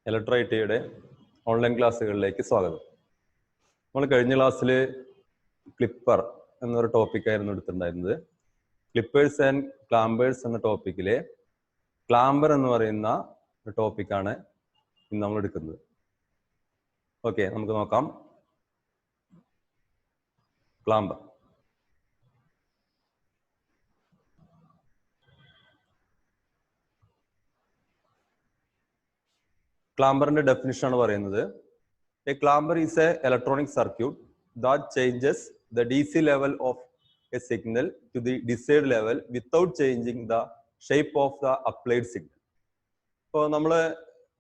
Electro ഐടിയുടെ online ക്ലാസ്സുകളിലേക്ക് സ്വാഗതം. നമ്മൾ കഴിഞ്ഞ ക്ലാസ്സിൽ ക്ലിപ്പർ എന്നൊരു ടോപ്പിക്കായിരുന്നു എടുത്തിട്ടുണ്ടായിരുന്നത്. ക്ലിപ്പേഴ്സ് ആൻഡ് ക്ലാമ്പേഴ്സ് എന്ന ടോപ്പിക്കിലെ ക്ലാമ്പർ എന്ന് പറയുന്ന ഒരു ടോപ്പിക്കാണ് ഇന്ന് നമ്മൾ എടുക്കുന്നത്. ഓക്കെ, നമുക്ക് നോക്കാം. ക്ലാമ്പർ. ക്ലാമ്പറിന്റെ ഡെഫിനിഷൻ ആണ് പറയുന്നത്. A clamper is a electronic circuit that changes the DC level of a signal to the desired level without changing the shape of the applied signal. ഇപ്പോൾ നമ്മൾ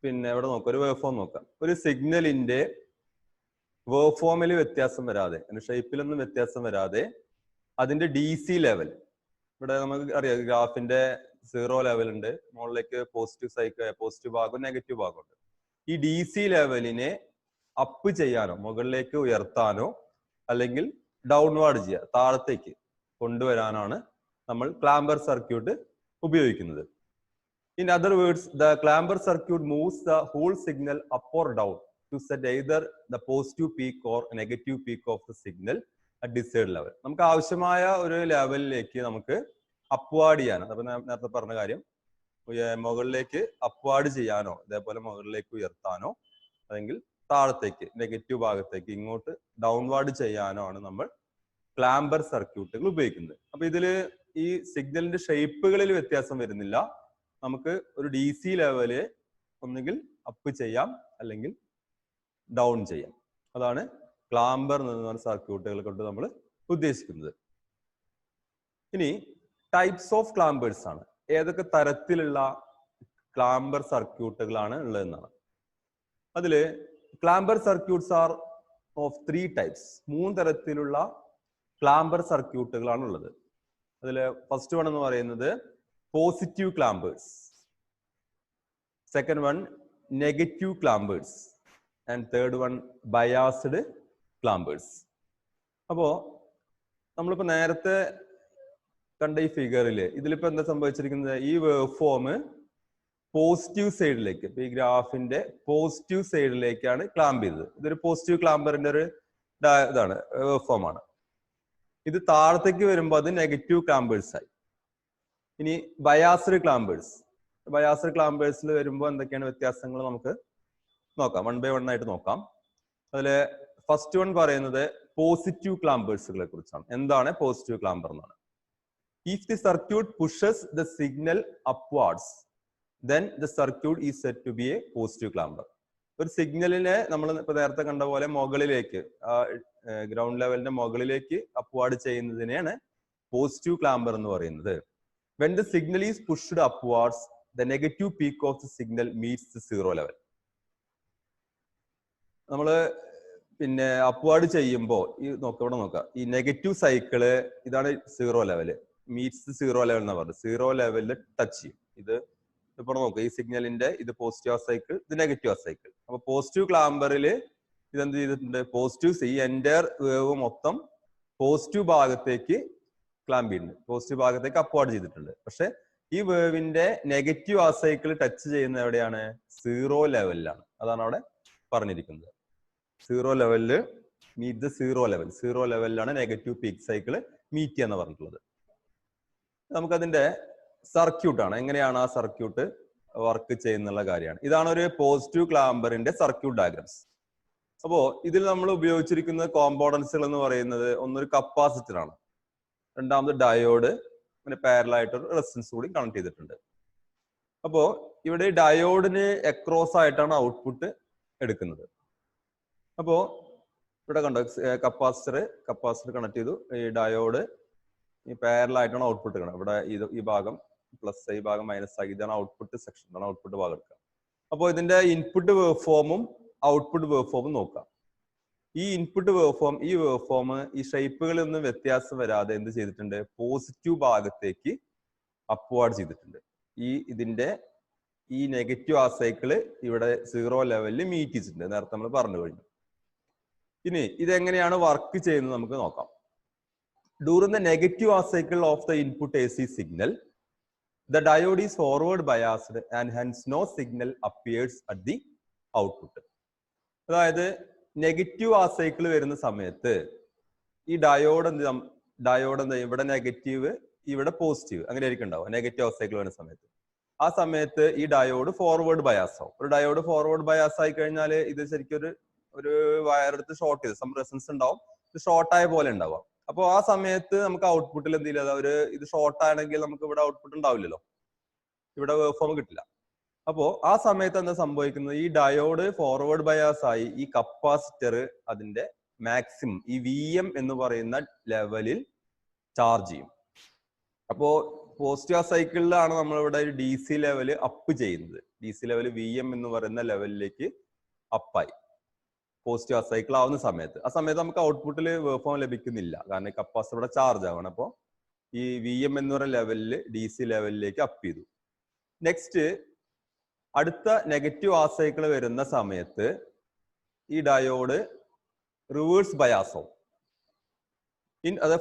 ഇവിടെ നോക്കാം, ഒരു വേവ് ഫോം നോക്കാം. ഒരു സിഗ്നലിന്റെ വേവ് ഫോമിൽ വ്യത്യാസം വരാതെ, ഷേപ്പിലൊന്നും വ്യത്യാസം വരാതെ അതിന്റെ DC ലെവൽ, ഇവിടെ നമുക്ക് അറിയാം ഗ്രാഫിന്റെ 0 ലെവൽ ഉണ്ട്, മുകളിലേക്ക് പോസിറ്റീവ് ഭാഗം നെഗറ്റീവ് ഭാഗമുണ്ട്. ഈ DC ലെവലിനെ അപ്പ് ചെയ്യാനോ മുകളിലേക്ക് ഉയർത്താനോ അല്ലെങ്കിൽ ഡൗൺവാർഡ് ചെയ്യുക, താഴത്തേക്ക് കൊണ്ടുവരാനാണ് നമ്മൾ ക്ലാമ്പർ സർക്യൂട്ട് ഉപയോഗിക്കുന്നത്. In other words, the clamper circuit moves the whole signal up or down to set either the positive peak or negative peak of the signal at desired level. നമുക്ക് ആവശ്യമായ ഒരു ലെവലിലേക്ക് നമുക്ക് അപ്വാർഡ് ചെയ്യാനോ, അപ്പൊ നേരത്തെ പറഞ്ഞ കാര്യം, മുകളിലേക്ക് അപ്വാർഡ് ചെയ്യാനോ ഇതേപോലെ മുകളിലേക്ക് ഉയർത്താനോ അല്ലെങ്കിൽ താഴത്തേക്ക് നെഗറ്റീവ് ഭാഗത്തേക്ക് ഇങ്ങോട്ട് ഡൗൺവാർഡ് ചെയ്യാനോ ആണ് നമ്മൾ ക്ലാമ്പർ സർക്യൂട്ടുകൾ ഉപയോഗിക്കുന്നത്. അപ്പൊ ഇതില് ഈ സിഗ്നലിന്റെ ഷേപ്പുകളിൽ വ്യത്യാസം വരുന്നില്ല. നമുക്ക് ഒരു DC ലെവല് ഒന്നുകിൽ അപ്പ് ചെയ്യാം അല്ലെങ്കിൽ ഡൗൺ ചെയ്യാം. അതാണ് ക്ലാമ്പർ എന്ന് പറയുന്ന സർക്യൂട്ടുകൾ കൊണ്ട് നമ്മൾ ഉദ്ദേശിക്കുന്നത്. ഇനി ടൈപ്സ് ഓഫ് ക്ലാമ്പേഴ്സ് ആണ്. ഏതൊക്കെ തരത്തിലുള്ള ക്ലാമ്പർ സർക്യൂട്ടുകളാണ് ഉള്ളതെന്നാണ്. അതില് clamper circuits are of 3 types. 3 തരത്തിലുള്ള ക്ലാമ്പർ സർക്യൂട്ടുകളാണ് ഉള്ളത്. അതില് ഫസ്റ്റ് വൺ എന്ന് പറയുന്നത് positive clampers, second one negative clampers and third one biased clampers. അപ്പോ നമ്മളിപ്പോ നേരത്തെ കണ്ട ഈ ഫിഗറില് ഇതിലിപ്പോ എന്താ സംഭവിച്ചിരിക്കുന്നത്, ഈ വേവ് ഫോം പോസിറ്റീവ് സൈഡിലേക്ക്, ഈ ഗ്രാഫിന്റെ പോസിറ്റീവ് സൈഡിലേക്കാണ് ക്ലാമ്പ് ചെയ്തത്. ഇതൊരു പോസിറ്റീവ് ക്ലാമ്പറിന്റെ ഒരു ഇതാണ്, വേവ് ഫോം ആണ്. ഇത് താഴത്തേക്ക് വരുമ്പോൾ അത് നെഗറ്റീവ് ക്ലാമ്പേഴ്സ് ആയി. ഇനി ബയാസ്ഡ് ക്ലാമ്പേഴ്സിൽ വരുമ്പോൾ എന്തൊക്കെയാണ് വ്യത്യാസങ്ങൾ നമുക്ക് നോക്കാം, 1 by 1 ആയിട്ട് നോക്കാം. അതില് ഫസ്റ്റ് വൺ പറയുന്നത് പോസിറ്റീവ് ക്ലാമ്പേഴ്സുകളെ കുറിച്ചാണ്. എന്താണ് പോസിറ്റീവ് ക്ലാമ്പർ എന്നാണ്? If the circuit pushes the signal upwards then the circuit is said to be a positive clamper. ഒരു സിഗ്നലിനെ നമ്മൾ ഇപ്പൊ നേരത്തെ കണ്ട പോലെ മുകളിലേക്ക്, ഗ്രൗണ്ട് ലെവലിന്റെ മുകളിലേക്ക് അപ്വാർഡ് ചെയ്യുന്നതിനെയാണ് പോസിറ്റീവ് ക്ലാമ്പർ എന്ന് പറയുന്നത്. When the signal is pushed upwards, the negative peak of the signal meets the 0 level. നമ്മള് അപ്വാർഡ് ചെയ്യുമ്പോൾ ഇവിടെ നോക്കാം, ഈ നെഗറ്റീവ് സൈക്കിള് ഇതാണ് 0 ലെവല്, മീറ്റ്സ് 0 ലെവൽ എന്ന് പറയുന്നത്. 0 ലെവലിൽ ടച്ച് ചെയ്യും. ഇത് ഇപ്പോൾ നോക്കുക, ഈ സിഗ്നലിന്റെ ഇത് പോസിറ്റീവ് സൈക്കിൾ, ഇത് നെഗറ്റീവ് സൈക്കിൾ. അപ്പൊ പോസിറ്റീവ് ക്ലാമ്പറിൽ ഇതെന്ത് ചെയ്തിട്ടുണ്ട്, പോസിറ്റീവ്, ഈ എൻറ്റയർ വേവ് മൊത്തം പോസിറ്റീവ് ഭാഗത്തേക്ക് ക്ലാമ്പ് ചെയ്യുന്നുണ്ട്, പോസിറ്റീവ് ഭാഗത്തേക്ക് അപ്വാർഡ് ചെയ്തിട്ടുണ്ട്. പക്ഷെ ഈ വേവിന്റെ നെഗറ്റീവ് ആ സൈക്കിൾ ടച്ച് ചെയ്യുന്ന എവിടെയാണ്, 0 ലെവലിലാണ്. അതാണ് അവിടെ പറഞ്ഞിരിക്കുന്നത്. 0 ലെവലില് മീറ്റ് ദ 0 ലെവലിലാണ് നെഗറ്റീവ് പീക്ക് സൈക്കിൾ മീറ്റ് ചെയ്യാന്ന് പറഞ്ഞിട്ടുള്ളത്. നമുക്കതിന്റെ സർക്യൂട്ടാണ്, എങ്ങനെയാണ് ആ സർക്യൂട്ട് വർക്ക് ചെയ്യുന്നുള്ള കാര്യമാണ്. ഇതാണ് ഒരു പോസിറ്റീവ് ക്ലാമ്പറിന്റെ സർക്യൂട്ട് ഡയഗ്രാംസ്. അപ്പോ ഇതിൽ നമ്മൾ ഉപയോഗിച്ചിരിക്കുന്ന കോമ്പോണൻസുകൾ എന്ന് പറയുന്നത് ഒന്നൊരു കപ്പാസിറ്റർ ആണ്, രണ്ടാമത് ഡയോഡ്, പിന്നെ പാരലൽ ഒരു റെസിസ്റ്റൻസ് കൂടി കണക്ട് ചെയ്തിട്ടുണ്ട്. അപ്പോ ഇവിടെ ഡയോഡിന് അക്രോസ് ആയിട്ടാണ് ഔട്ട്പുട്ട് എടുക്കുന്നത്. അപ്പോ ഇവിടെ കണ്ടോ, കപ്പാസിറ്റർ കണക്ട് ചെയ്തു, ഈ ഡയോഡ് ഈ പാരലൽ ആയിട്ടാണ് ഔട്ട്പുട്ട് എടുക്കുന്നത്. ഇവിടെ ഈ ഭാഗം പ്ലസ്, ഈ ഭാഗം മൈനസ് ആക്കി, ഇതാണ് ഔട്ട്പുട്ട് സെക്ഷൻ, ഇതാണ് ഔട്ട്പുട്ട് ഭാഗം എടുക്കുക. അപ്പോൾ ഇതിന്റെ ഇൻപുട്ട് വേവ് ഫോമും ഔട്ട്പുട്ട് വേവ് ഫോമും നോക്കാം. ഈ ഇൻപുട്ട് വേവ് ഫോം, ഈ വേവ് ഫോം ഈ ഷേപ്പുകളിലൊന്നും വ്യത്യാസം വരാതെ എന്ത് ചെയ്തിട്ടുണ്ട്, പോസിറ്റീവ് ഭാഗത്തേക്ക് അപ്വാർഡ് ചെയ്തിട്ടുണ്ട്. ഇതിന്റെ ഈ നെഗറ്റീവ് ആ സൈക്കിള് ഇവിടെ 0 ലെവലിൽ മീറ്റ് ചെയ്തിട്ടുണ്ട്, നേരത്തെ നമ്മൾ പറഞ്ഞു കഴിഞ്ഞു. ഇനി ഇതെങ്ങനെയാണ് വർക്ക് ചെയ്യുന്നത് നമുക്ക് നോക്കാം. During the negative half cycle of the input AC signal, the diode is forward biased and hence no signal appears at the output. അതായത് നെഗറ്റീവ് ആ സൈക്കിൾ വരുന്ന സമയത്ത് ഈ ഡയോഡ് എന്താ ഇവിടെ നെഗറ്റീവ് ഇവിടെ പോസിറ്റീവ് അങ്ങനെ ആയിരിക്കും ഉണ്ടാവുക. നെഗറ്റീവ് ആ സൈക്കിൾ വരുന്ന സമയത്ത് ആ സമയത്ത് ഈ ഡയോഡ് ഫോർവേഡ് ബയാസ് ആവും. ഒരു ഡയോഡ് ഫോർവേഡ് ബയാസ് ആയി കഴിഞ്ഞാൽ ഇത് ശരിക്കും ഒരു വയർ എടുത്ത് ഷോർട്ട് ചെയ്ത് സം റെസിസ്റ്റൻസ് ഉണ്ടാവും, ഇത് ഷോർട്ടായ പോലെ ഉണ്ടാവുക. അപ്പോൾ ആ സമയത്ത് നമുക്ക് ഔട്ട്പുട്ടിൽ എന്തെങ്കിലും ഇത് ഷോർട്ട് ആണെങ്കിൽ നമുക്ക് ഇവിടെ ഔട്ട്പുട്ട് ഉണ്ടാവില്ലല്ലോ, ഇവിടെ വേവ് ഫോം കിട്ടില്ല. അപ്പോ ആ സമയത്ത് എന്താ സംഭവിക്കുന്നത്, ഈ ഡയോഡ് ഫോർവേഡ് ബയാസ് ആയി ഈ കപ്പാസിറ്റർ അതിന്റെ മാക്സിമം ഈ VM എന്ന് പറയുന്ന ലെവലിൽ ചാർജ് ചെയ്യും. അപ്പോ പോസിറ്റീവ് സൈക്കിളിലാണ് നമ്മളിവിടെ ഒരു DC ലെവല് അപ്പ് ചെയ്യുന്നത്. DC ലെവൽ VM എന്ന് പറയുന്ന ലെവലിലേക്ക് അപ്പായി പോസിറ്റീവ് സൈക്കിൾ ആവുന്ന സമയത്ത്. ആ സമയത്ത് നമുക്ക് ഔട്ട്പുട്ടിൽ വേവ് ഫോം ലഭിക്കുന്നില്ല, കാരണം കപ്പാസിറ്റർ ഇവിടെ ചാർജ് ആവണം. അപ്പോൾ ഈ VM എന്ന് പറയുന്ന ലെവലിൽ DC ലെവലിലേക്ക് അപ്പ് ചെയ്തു. നെക്സ്റ്റ് അടുത്ത നെഗറ്റീവ് ആ സൈക്കിൾ വരുന്ന സമയത്ത് ഈ ഡയോഡ് റിവേഴ്സ് ബയാസ് ആവും.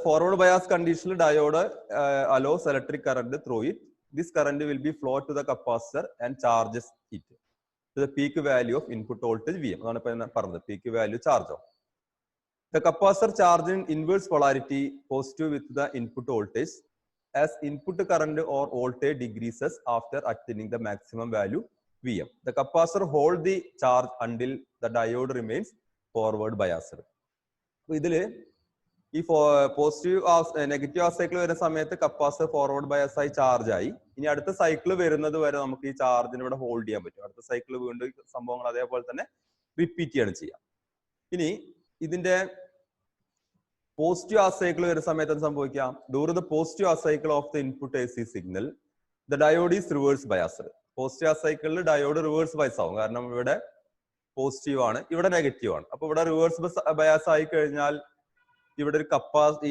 Forward bias condition diode allows electric current through it. This current will be flow to the capacitor and charges it to the peak value of input voltage VM. Peak value charge. The capacitor charge in inverse polarity positive with the input voltage as input current or voltage decreases after attaining the maximum value VM. The capacitor hold the charge until the diode remains forward biased. ഈ positive negative ആ cycle വരുന്ന സമയത്ത് capacitor forward bias ആയി charge ആയി. ഇനി അടുത്ത cycle വരുന്നത് വരെ നമുക്ക് ഈ ചാർജിന് ഇവിടെ ഹോൾഡ് ചെയ്യാൻ പറ്റും. അടുത്ത സൈക്കിൾ വീണ്ടും സംഭവങ്ങൾ അതേപോലെ തന്നെ റിപ്പീറ്റ് ചെയ്യാണ് ചെയ്യാം. ഇനി ഇതിന്റെ പോസിറ്റീവ് ആ സൈക്കിൾ വരുന്ന സമയത്ത് എന്ത് സംഭവിക്കാം, ഡ്യൂറിംഗ് ദ പോസിറ്റീവ് ആ cycle of the input AC signal the diode is reverse biased. Positive ആ സൈക്കിളിൽ ഡയോഡ് റിവേഴ്സ് ബയാസ് ആവും, കാരണം ഇവിടെ പോസിറ്റീവ് ആണ്, ഇവിടെ നെഗറ്റീവ് ആണ്. അപ്പൊ ഇവിടെ റിവേഴ്സ് ബയാസ് ആയി കഴിഞ്ഞാൽ ഇവിടെ ഒരു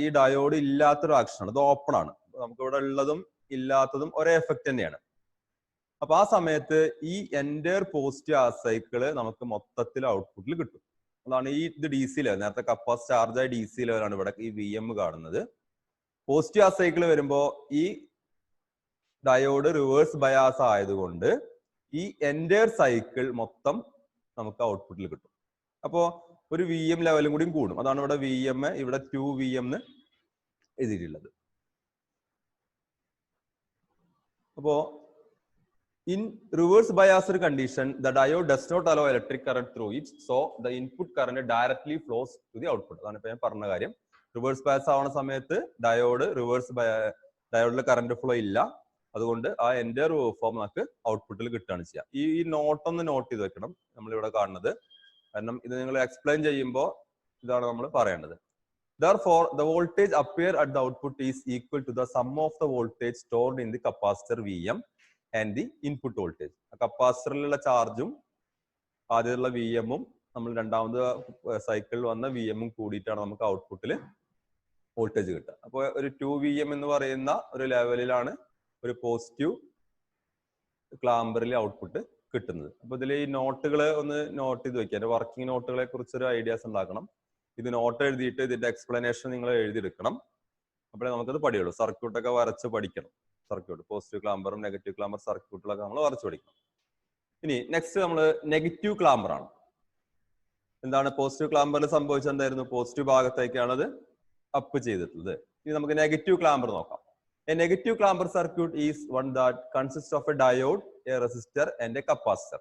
ഈ ഡയോഡ് ഇല്ലാത്തൊരു ആക്ഷനാണ്, ഇത് ഓപ്പൺ ആണ്. നമുക്ക് ഇവിടെ ഉള്ളതും ഇല്ലാത്തതും ഒരേ എഫക്റ്റ് തന്നെയാണ്. അപ്പൊ ആ സമയത്ത് ഈ എൻറ്റയർ പോസിറ്റീവ് ആ സൈക്കിള് നമുക്ക് മൊത്തത്തിൽ ഔട്ട്പുട്ടിൽ കിട്ടും. അതാണ് ഇത് DC ലെവൽ. നേരത്തെ കപ്പാസിറ്റർ ചാർജ് ആയ DC ലെവലാണ് ഇവിടെ ഈ VM കാണുന്നത്. പോസിറ്റീവ് ആ സൈക്കിൾ വരുമ്പോ ഈ ഡയോഡ് റിവേഴ്സ് ബയാസ് ആയതുകൊണ്ട് ഈ എൻറ്റയർ സൈക്കിൾ മൊത്തം നമുക്ക് ഔട്ട്പുട്ടിൽ കിട്ടും. അപ്പോ ഒരു VM ലെവലും കൂടി കൂടും. അതാണ് ഇവിടെ VM, ഇവിടെ 2VM എന്ന് എഴുതിയിട്ടുള്ളത്. അപ്പോ in reverse biased condition the diode does not allow electric current through it, so the input current directly flows to the output. അതാണ് ഇപ്പൊ ഞാൻ പറഞ്ഞ കാര്യം. റിവേഴ്സ് ബയാസ് ആവുന്ന സമയത്ത് ഡയോഡിൽ കറന്റ് ഫ്ലോ ഇല്ല, അതുകൊണ്ട് ആ എൻറ്റയർ വേവ് ഫോം നമുക്ക് ഔട്ട്പുട്ടിൽ കിട്ടുകയാണ് ചെയ്യുക. ഈ നോട്ടൊന്ന് നോട്ട് ചെയ്ത് വെക്കണം നമ്മളിവിടെ കാണുന്നത്, കാരണം ഇത് നിങ്ങൾ എക്സ്പ്ലെയിൻ ചെയ്യുമ്പോൾ ഇതാണ് നമ്മൾ പറയേണ്ടത്. Therefore, the voltage appear at the output is equal to the sum of the voltage stored in the capacitor VM and the input voltage. കപ്പാസിറ്ററിലുള്ള ചാർജും ആദ്യമുള്ള VMഉം നമ്മൾ രണ്ടാമത് സൈക്കിളിൽ വന്ന VMഉം കൂടിയിട്ടാണ് നമുക്ക് ഔട്ട്പുട്ടിൽ വോൾട്ടേജ് കിട്ടുക. അപ്പോൾ ഒരു 2VM എന്ന് പറയുന്ന ഒരു ലെവലിലാണ് ഒരു പോസിറ്റീവ് ക്ലാമ്പറിൽ ഔട്ട്പുട്ട് കിട്ടുന്നത്. അപ്പൊ ഇതിൽ ഈ നോട്ടുകൾ ഒന്ന് നോട്ട് ചെയ്ത് വെക്കുക. വർക്കിംഗ് നോട്ടുകളെ കുറിച്ചൊരു ഐഡിയാസ് ഉണ്ടാക്കണം. ഇത് നോട്ട് എഴുതിയിട്ട് ഇതിന്റെ എക്സ്പ്ലനേഷൻ നിങ്ങൾ എഴുതിയെടുക്കണം. അപ്പോഴേ നമുക്കത് പഠിയുള്ളൂ. സർക്യൂട്ടൊക്കെ വരച്ച് പഠിക്കണം. സർക്യൂട്ട് പോസിറ്റീവ് ക്ലാമ്പറും നെഗറ്റീവ് ക്ലാമ്പർ സർക്യൂട്ടുകളൊക്കെ നമ്മൾ വരച്ച് പഠിക്കണം. ഇനി നെക്സ്റ്റ് നമ്മൾ നെഗറ്റീവ് ക്ലാമ്പർ ആണ്. എന്താണ് പോസിറ്റീവ് ക്ലാമ്പറിൽ സംഭവിച്ചത്? എന്തായിരുന്നു? പോസിറ്റീവ് ഭാഗത്തേക്കാണ് അത് അപ്പ് ചെയ്തിട്ടുള്ളത്. ഇനി നമുക്ക് നെഗറ്റീവ് ക്ലാമ്പർ നോക്കാം. A negative clamper circuit is one that consists of a diode, a resistor, and a capacitor,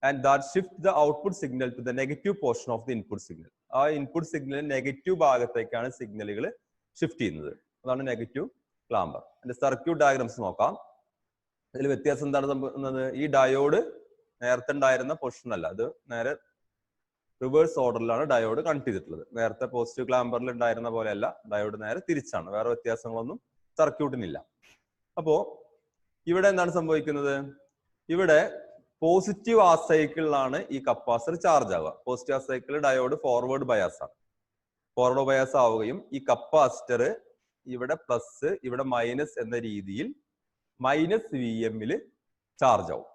and that shifts the output signal to the negative portion of the input signal. ആ input signal negative ഭാഗത്തേക്കാണ് സിഗ്നലുകൾ shift ചെയ്യുന്നത്. അതാണ് negative clamper. അതിന്റെ circuit diagrams നോക്കാം. ഇതിൽ വ്യത്യാസം എന്താണ് സംഭവിക്കുന്നത്? ഈ ഡയോഡ് നേരത്തെ ഉണ്ടായിരുന്ന പൊസിഷൻ അല്ല, അത് നേരെ റിവേഴ്സ് ഓർഡറിലാണ് ഡയോഡ് കണക്ട് ചെയ്തിട്ടുള്ളത്. നേരത്തെ പോസിറ്റീവ് ക്ലാമ്പറിൽ ഉണ്ടായിരുന്ന പോലെയല്ല, ഡയോഡ് നേരെ തിരിച്ചാണ്. വേറെ വ്യത്യാസങ്ങളൊന്നും സർക്യൂട്ടിനില്ല. അപ്പോ ഇവിടെ എന്താണ് സംഭവിക്കുന്നത്? ഇവിടെ പോസിറ്റീവ് ആ സൈക്കിളിലാണ് ഈ കപ്പാസിറ്റർ ചാർജ് ആവുക. പോസിറ്റീവ് ആ സൈക്കിൾ ഡയോഡ് ഫോർവേഡ് ബയാസ് ആണ്. ഫോർവേഡ് ബയാസ് ആവുകയും ഈ കപ്പാസിറ്റർ ഇവിടെ പ്ലസ് ഇവിടെ മൈനസ് എന്ന രീതിയിൽ -VM ചാർജ് ആവും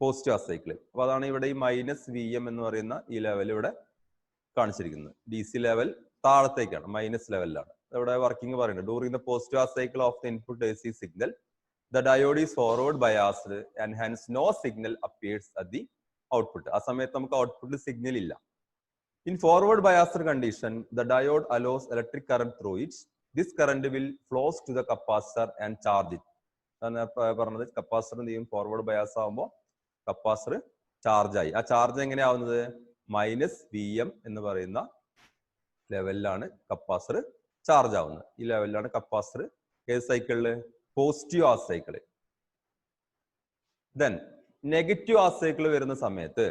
പോസിറ്റീവ് ആ സൈക്കിളിൽ. അപ്പൊ അതാണ് ഇവിടെ ഈ -VM എന്ന് പറയുന്ന ഈ ലെവൽ ഇവിടെ കാണിച്ചിരിക്കുന്നത്. DC ലെവൽ താഴത്തേക്കാണ്, മൈനസ് ലെവലിലാണ്. ഇവിടെ വർക്കിംഗ് പറയുന്നത് ഡ്യൂറിംഗ് ദ പോസിറ്റീവ് ആ cycle of the input AC signal the diode is forward biased and hence no signal appears at the output. ആ സമയത്ത് നമുക്ക് ഔട്ട്പുട്ടിൽ സിഗ്നൽ ഇല്ല. In forward biased condition, the diode allows electric current through it. This current will flows to the capacitor and charge it. പറഞ്ഞത് capacitor എന്ത് ചെയ്യും, forward bias ആകുമ്പോൾ capacitor charge ആയി. ആ ചാർജ് എങ്ങനെയാവുന്നത്, -Vm എന്ന് പറയുന്ന ലെവലിലാണ് കപ്പാസിറ്റർ ചാർജ് ആവുന്നത്. ഈ ലെവലിലാണ് കപ്പാസിറ്റർ ഏത് സൈക്കിളില്, positive half cycle. Then negative half cycle വരുന്ന സമയത്ത്,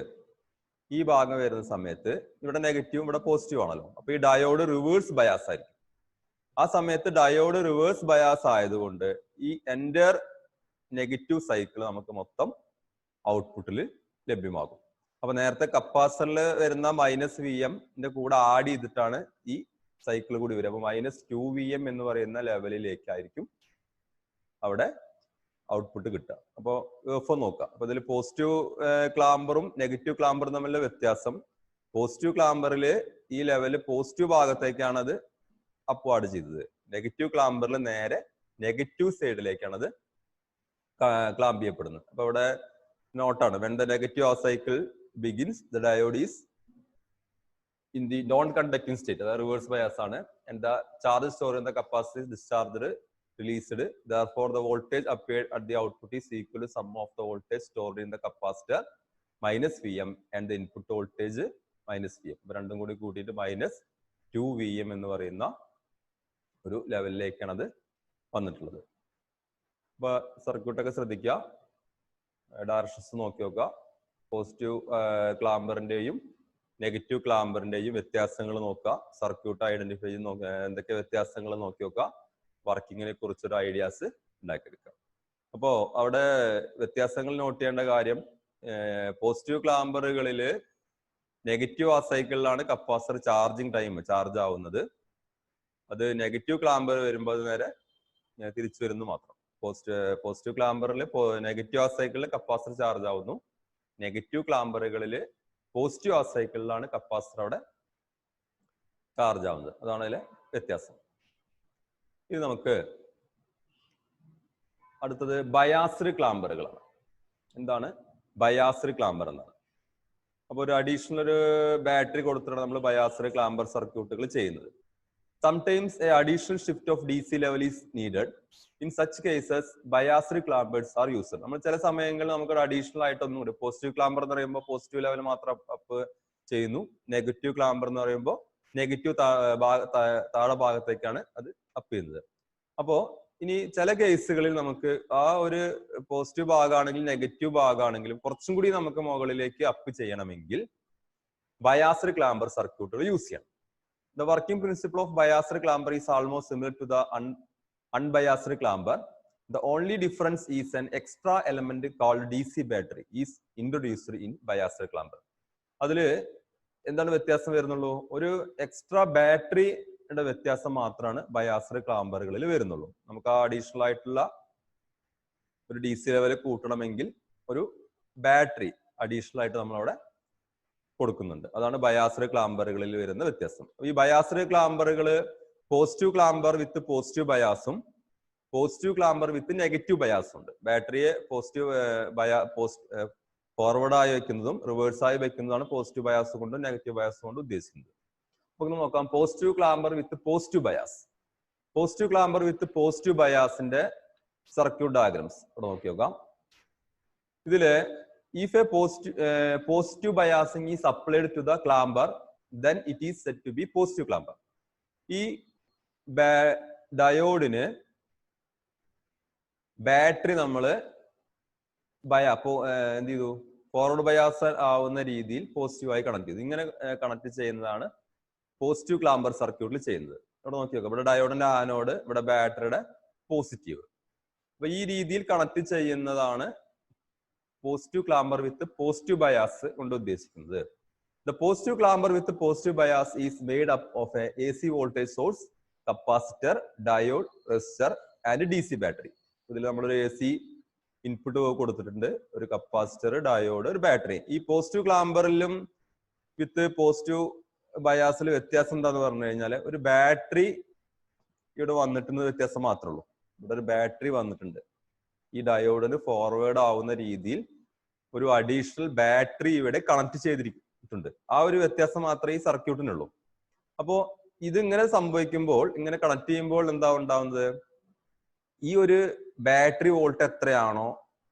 ഈ ഭാഗം വരുന്ന സമയത്ത് ഇവിടെ നെഗറ്റീവും ഇവിടെ പോസിറ്റീവ് ആണല്ലോ. അപ്പൊ ഈ ഡയോഡ് റിവേഴ്സ് ബയാസ് ആയിരിക്കും. ആ സമയത്ത് ഡയോഡ് റിവേഴ്സ് ബയാസ് ആയതുകൊണ്ട് ഈ എൻറ്റയർ നെഗറ്റീവ് സൈക്കിൾ നമുക്ക് മൊത്തം ഔട്ട്പുട്ടിൽ ലഭ്യമാകും. അപ്പൊ നേരത്തെ കപ്പാസിറ്ററിൽ വരുന്ന -Vm കൂടെ ആഡ് ചെയ്തിട്ടാണ് ഈ സൈക്കിൾ കൂടി വരിക. അപ്പൊ -2Vm എന്ന് പറയുന്ന ലെവലിലേക്കായിരിക്കും അവിടെ ഔട്ട്പുട്ട് കിട്ടുക. അപ്പോൾ എഫ് നോക്കാം. അപ്പൊ ഇതിൽ പോസിറ്റീവ് ക്ലാമ്പറും നെഗറ്റീവ് ക്ലാമ്പറും തമ്മിലുള്ള വ്യത്യാസം, പോസിറ്റീവ് ക്ലാമ്പറിൽ ഈ ലെവല് പോസിറ്റീവ് ഭാഗത്തേക്കാണ് അത് അപ്വാർഡ് ചെയ്തത്. നെഗറ്റീവ് ക്ലാമ്പറിൽ നേരെ നെഗറ്റീവ് സൈഡിലേക്കാണ് അത് ക്ലാമ്പ് ചെയ്യപ്പെടുന്നത്. അപ്പൊ ഇവിടെ നോട്ടാണ്, when the negative half cycle begins the diode is in the non conducting state, അതായത് റിവേഴ്സ് ബയാസ് ആണ്. And the charge store in the capacity is discharged released, therefore the voltage appeared at the output is equal to sum of the voltage stored in the capacitor minus Vm and the input voltage minus Vm. രണ്ടും കൂടി കൂട്ടിയിട്ട് -2Vm എന്ന് പറയുന്ന ഒരു ലെവലിലേക്കാണ് അത് വന്നിട്ടുള്ളത്. അപ്പൊ സർക്യൂട്ടൊക്കെ ശ്രദ്ധിക്കുക, ഡയറക്ഷൻസ് നോക്കി നോക്കുക. പോസിറ്റീവ് ക്ലാമ്പറിന്റെയും നെഗറ്റീവ് ക്ലാമ്പറിന്റെയും വ്യത്യാസങ്ങൾ നോക്കുക, സർക്യൂട്ട് ഐഡന്റിഫൈ ചെയ്ത് നോക്കുക, എന്തൊക്കെ വ്യത്യാസങ്ങൾ നോക്കി നോക്കുക, വർക്കിങ്ങിനെ കുറിച്ചൊരു ഐഡിയാസ് ഉണ്ടാക്കിയെടുക്കാം. അപ്പോൾ അവിടെ വ്യത്യാസങ്ങൾ നോട്ട് ചെയ്യേണ്ട കാര്യം, പോസിറ്റീവ് ക്ലാമ്പറുകളിൽ നെഗറ്റീവ് ഹാഫ് സൈക്കിളിലാണ് കപ്പാസിറ്റർ ചാർജിങ് ടൈം ചാർജ് ആവുന്നത്. അത് നെഗറ്റീവ് ക്ലാമ്പർ വരുമ്പോൾ നേരെ തിരിച്ചു വരുന്നു മാത്രം. പോസിറ്റീവ് ക്ലാമ്പറിൽ നെഗറ്റീവ് ഹാഫ് സൈക്കിളിൽ കപ്പാസിറ്റർ ചാർജ് ആവുന്നു. നെഗറ്റീവ് ക്ലാമ്പറുകളിൽ പോസിറ്റീവ് ഹാഫ് സൈക്കിളിലാണ് കപ്പാസിറ്റർ അവിടെ ചാർജ് ആവുന്നത്. അതാണ് അതിലെ വ്യത്യാസം. ഇത് നമുക്ക് അടുത്തത് ബയാസ്ഡ് ക്ലാമ്പറുകളാണ്. എന്താണ് ബയാസ്ഡ് ക്ലാമ്പർ എന്നാണ്? അപ്പൊ ഒരു അഡീഷണൽ ഒരു ബാറ്ററി കൊടുത്തിട്ടാണ് നമ്മൾ ബയാസ്ഡ് ക്ലാമ്പർ സർക്യൂട്ടുകൾ ചെയ്യുന്നത്. Sometimes a additional shift of DC level is needed. In such cases biased clampers are used. നമ്മൾ ചില സമയങ്ങളിൽ നമുക്കൊരു അഡീഷണൽ ആയിട്ടൊന്നും കൂടി, പോസിറ്റീവ് ക്ലാമ്പർ എന്ന് പറയുമ്പോൾ പോസിറ്റീവ് ലെവൽ മാത്രം അപ്പ് ചെയ്യുന്നു, നെഗറ്റീവ് ക്ലാമ്പർ എന്ന് പറയുമ്പോൾ നെഗറ്റീവ് താഴെ ഭാഗത്തേക്കാണ് അത് അപ്പ് ചെയ്യുന്നത്. അപ്പോ ഇനി ചില കേസുകളിൽ നമുക്ക് ആ ഒരു പോസിറ്റീവ് ഭാഗമാണെങ്കിൽ നെഗറ്റീവ് ഭാഗമാണെങ്കിലും കുറച്ചും കൂടി നമുക്ക് മുകളിലേക്ക് അപ്പ് ചെയ്യണമെങ്കിൽ ബയാസ്ഡ് ക്ലാമ്പർ സർക്യൂട്ടുകൾ യൂസ് ചെയ്യണം. The working principle of biased clamper is almost similar to the unbiased clamper. The only difference is an extra element called DC battery is introduced in biased clamper. അതില് എന്താണ് വ്യത്യാസം വരുന്നുള്ളൂ, ഒരു extra ബാറ്ററിയുടെ വ്യത്യാസം മാത്രമാണ് ബയാസ്ഡ് ക്ലാമ്പറുകളിൽ വരുന്നുള്ളൂ. നമുക്ക് ആ അഡീഷണൽ ആയിട്ടുള്ള ഒരു DC ലെവൽ കൂട്ടണമെങ്കിൽ ഒരു ബാറ്ററി അഡീഷണൽ ആയിട്ട് നമ്മളവിടെ കൊടുക്കുന്നുണ്ട്. അതാണ് ബയാസ്ഡ് ക്ലാമ്പറുകളിൽ വരുന്ന വ്യത്യാസം. ഈ ബയാസ്ഡ് ക്ലാമ്പറുകൾ പോസിറ്റീവ് ക്ലാമ്പർ വിത്ത് പോസിറ്റീവ് ബയാസും പോസിറ്റീവ് ക്ലാമ്പർ വിത്ത് നെഗറ്റീവ് ബയാസും ഉണ്ട്. ബാറ്ററിയെ ഫോർവേഡ് ആയി വെക്കുന്നതും റിവേഴ്സ് ആയി വെക്കുന്നതാണ് പോസിറ്റീവ് ബയാസ് കൊണ്ടും നെഗറ്റീവ് ബയാസ് കൊണ്ടും ഉദ്ദേശിക്കുന്നത്. അപ്പൊ നോക്കാം, positive clamper with positive bias. Positive clamper with positive ബയാസിന്റെ സർക്യൂട്ട് ഡയഗ്രംസ് ഇവിടെ നോക്കി നോക്കാം. ഇതില് if a positive biasing is applied to the clamper then it is said to be positive clamper. ഈ ഡയോഡിന് ബാറ്ററി നമ്മള് എന്ത് ചെയ്തു, ഫോർവേഡ് ബയാസ് ആവുന്ന രീതിയിൽ പോസിറ്റീവായി കണക്ട് ചെയ്തു. ഇങ്ങനെ കണക്ട് ചെയ്യുന്നതാണ് പോസിറ്റീവ് ക്ലാമ്പർ സർക്യൂട്ടിൽ ചെയ്യുന്നത്. ഇവിടെ നോക്കി നോക്കാം, ഇവിടെ ഡയോഡിന്റെ ആനോഡ്, ഇവിടെ ബാറ്ററിയുടെ പോസിറ്റീവ്. അപ്പൊ ഈ രീതിയിൽ കണക്ട് ചെയ്യുന്നതാണ് positive clamper with positive bias കൊണ്ട് ഉദ്ദേശിക്കുന്നത്. The positive clamper with positive bias is made up of a AC voltage source, capacitor, diode, resistor and DC battery. ഇതിൽ നമ്മളൊരു AC ഇൻപുട്ട് കൊടുത്തിട്ടുണ്ട്, ഒരു കപ്പാസിറ്റർ, ഡയോഡ്, ഒരു ബാറ്ററി. ഈ positive ക്ലാമ്പറിലും വിത്ത് positive ബയാസിൽ വ്യത്യാസം എന്താന്ന് പറഞ്ഞു കഴിഞ്ഞാൽ ഒരു ബാറ്ററി ഇവിടെ വന്നിട്ടുള്ള വ്യത്യാസം മാത്രമേ ഉള്ളൂ. ഇവിടെ ഒരു ബാറ്ററി വന്നിട്ടുണ്ട്. ഈ ഡയോഡിന് ഫോർവേഡ് ആവുന്ന രീതിയിൽ ഒരു അഡീഷണൽ ബാറ്ററി ഇവിടെ കണക്ട് ചെയ്തിരിക്കുന്നുണ്ട്. ആ ഒരു വ്യത്യാസം മാത്രമേ ഈ സർക്യൂട്ടിനുള്ളൂ. അപ്പോ ഇതിങ്ങനെ സംഭവിക്കുമ്പോൾ, ഇങ്ങനെ കണക്ട് ചെയ്യുമ്പോൾ എന്താ ഉണ്ടാവുന്നത്, ഈ ഒരു ബാറ്ററി വോൾട്ട് എത്രയാണോ